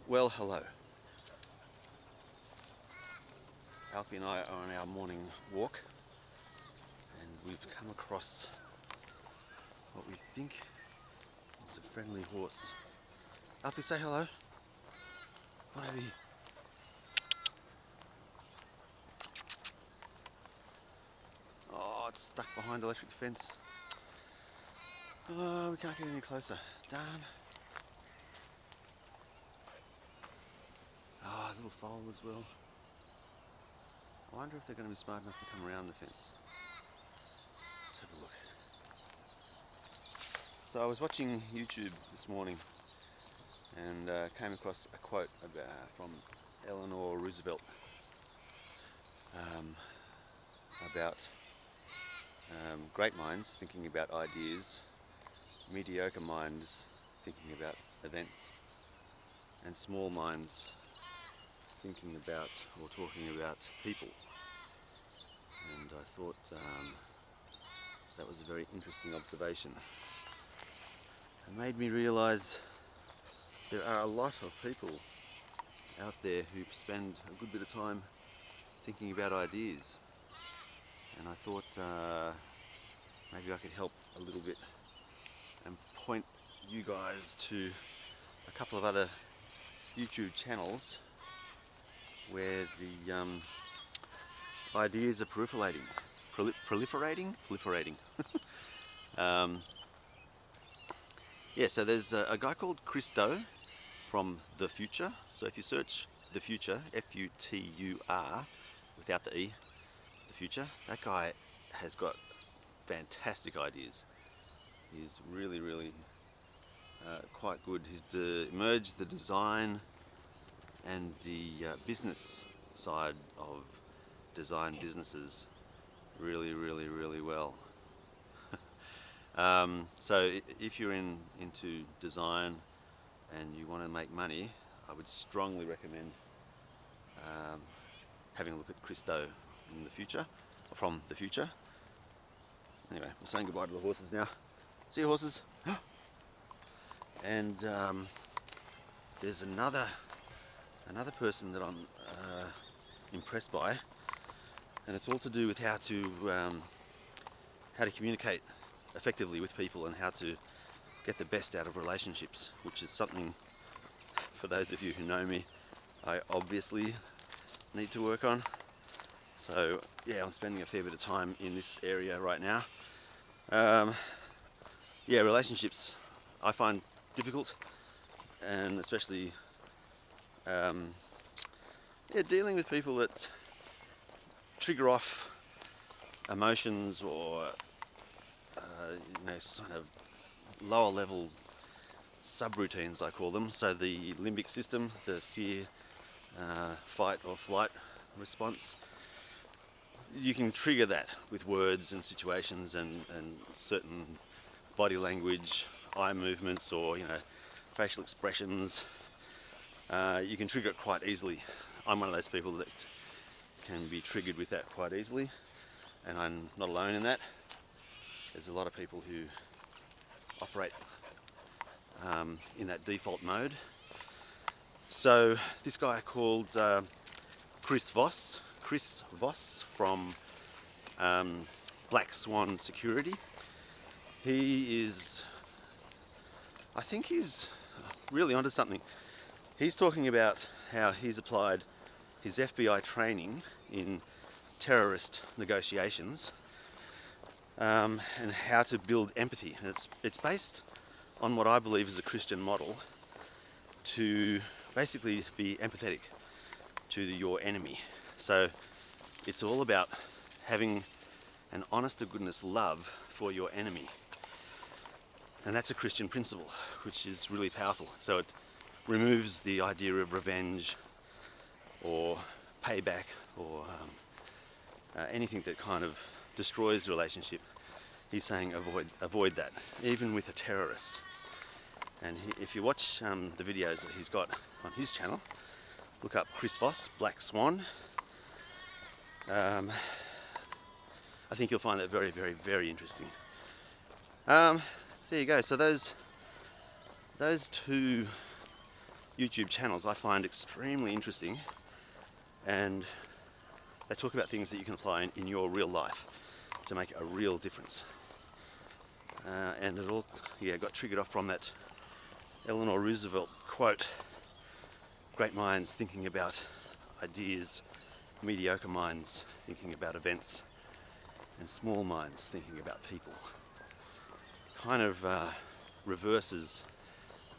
Well, hello. Alfie and I are on our morning walk and we've come across what we think is a friendly horse. Alfie, say hello. Come over here. Oh, it's stuck behind electric fence. Oh, we can't get any closer. Darn. Oh, there's a little foal as well. I wonder if they're going to be smart enough to come around the fence. Let's have a look. So I was watching YouTube this morning and came across a quote from Eleanor Roosevelt about great minds thinking about ideas, mediocre minds thinking about events, and small minds thinking about or talking about people. And I thought that was a very interesting observation. It made me realise there are a lot of people out there who spend a good bit of time thinking about ideas, and I thought maybe I could help a little bit and point you guys to a couple of other YouTube channels where the ideas are proliferating. Yeah, so there's a guy called Christo from The Future. So if you search The Future, F-U-T-U-R, without the E, The Future, that guy has got fantastic ideas. He's really quite good. He's merged the design and the business side of design businesses really well. So if you're into design and you want to make money, I would strongly recommend having a look at Christo in the future, or from the future. Anyway, we're saying goodbye to the horses now. See you, horses. And there's another person that I'm impressed by, and it's all to do with how to communicate effectively with people and how to get the best out of relationships, which is something, for those of you who know me, I obviously need to work on. So yeah, I'm spending a fair bit of time in this area right now. Yeah, relationships I find difficult, and especially dealing with people that trigger off emotions or sort of lower level subroutines, I call them. So the limbic system, the fear, fight or flight response, you can trigger that with words and situations and certain body language, eye movements, or facial expressions. You can trigger it quite easily. I'm one of those people that can be triggered with that quite easily, and I'm not alone in that. There's a lot of people who operate in that default mode. So this guy called Chris Voss from Black Swan Security. I think he's really onto something. He's talking about how he's applied his FBI training in terrorist negotiations and how to build empathy. And it's based on what I believe is a Christian model to basically be empathetic to your enemy. So it's all about having an honest to goodness love for your enemy. And that's a Christian principle, which is really powerful. So it removes the idea of revenge or payback or anything that kind of destroys the relationship. He's saying avoid that, even with a terrorist. And if you watch the videos that he's got on his channel, look up Chris Voss, Black Swan. I think you'll find that very interesting. There you go. So those two YouTube channels I find extremely interesting, and they talk about things that you can apply in your real life to make a real difference. And it all got triggered off from that Eleanor Roosevelt quote, "Great minds thinking about ideas, mediocre minds thinking about events, and small minds thinking about people." Kind of reverses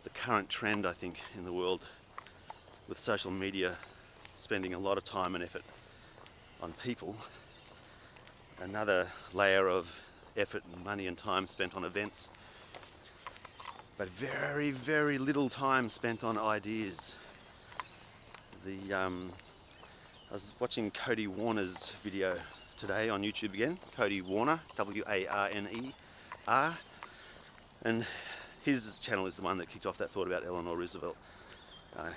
the current trend, I think, in the world, with social media spending a lot of time and effort on people. Another layer of effort and money and time spent on events, but very, very little time spent on ideas. I was watching Cody Warner's video today on YouTube again. Cody Warner, W-A-R-N-E-R, and his channel is the one that kicked off that thought about Eleanor Roosevelt.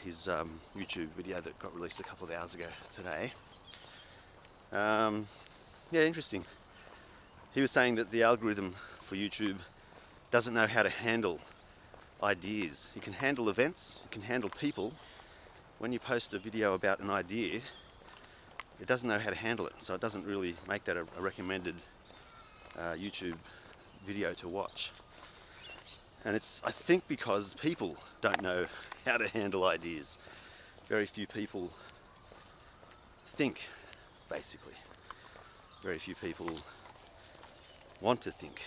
His YouTube video that got released a couple of hours ago today. Yeah, interesting. He was saying that the algorithm for YouTube doesn't know how to handle ideas. You can handle events, you can handle people. When you post a video about an idea, it doesn't know how to handle it, so it doesn't really make that a recommended YouTube video to watch. And it's, I think, because people don't know how to handle ideas. Very few people think, basically. Very few people want to think.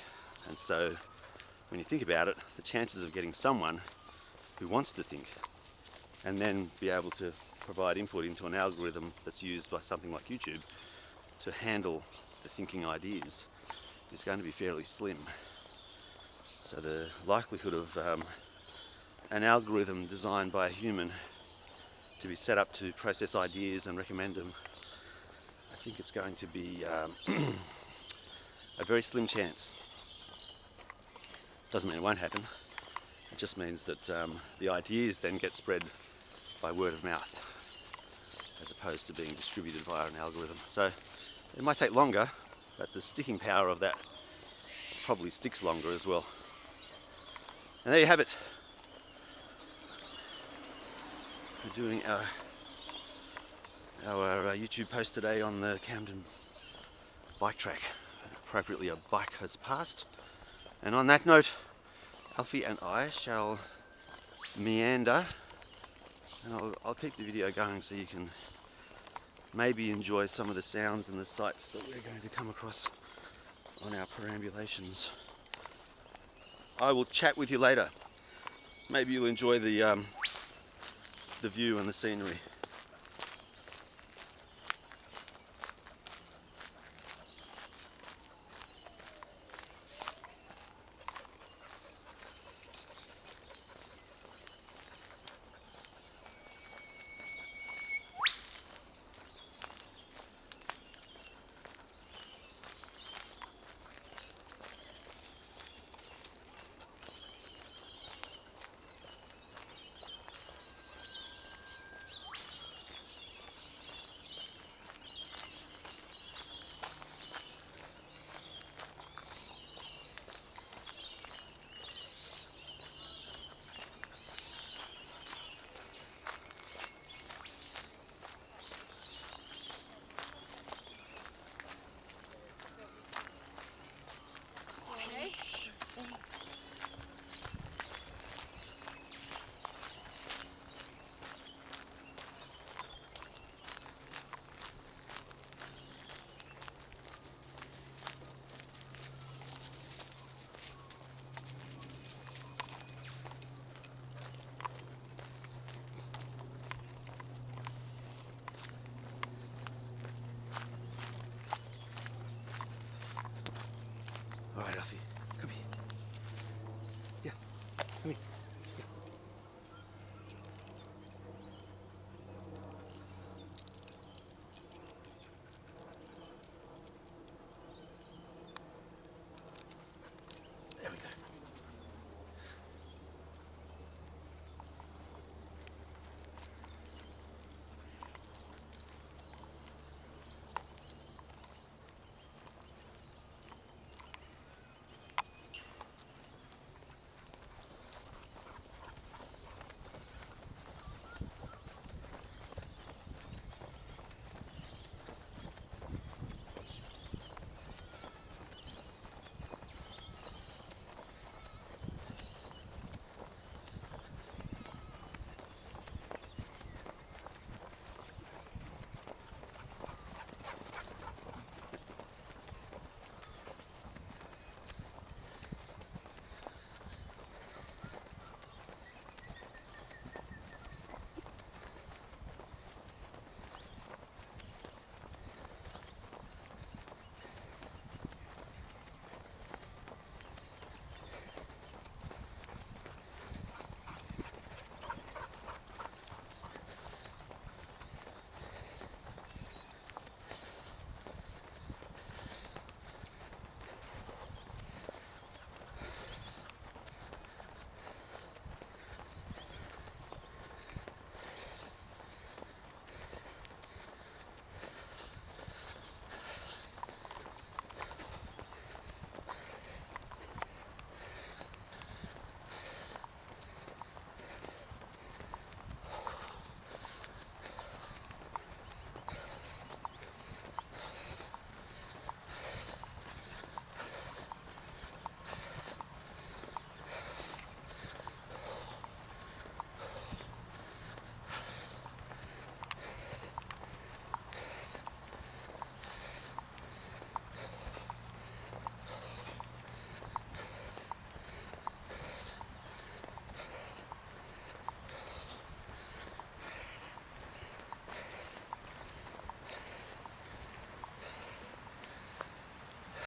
And so when you think about it, the chances of getting someone who wants to think and then be able to provide input into an algorithm that's used by something like YouTube to handle the thinking ideas is going to be fairly slim. So the likelihood of an algorithm designed by a human to be set up to process ideas and recommend them, I think it's going to be a very slim chance. Doesn't mean it won't happen. It just means that the ideas then get spread by word of mouth as opposed to being distributed via an algorithm. So it might take longer, but the sticking power of that probably sticks longer as well. And there you have it. We're doing our YouTube post today on the Camden bike track. Appropriately, a bike has passed. And on that note, Alfie and I shall meander, and I'll keep the video going so you can maybe enjoy some of the sounds and the sights that we're going to come across on our perambulations. I will chat with you later. Maybe you'll enjoy the view and the scenery.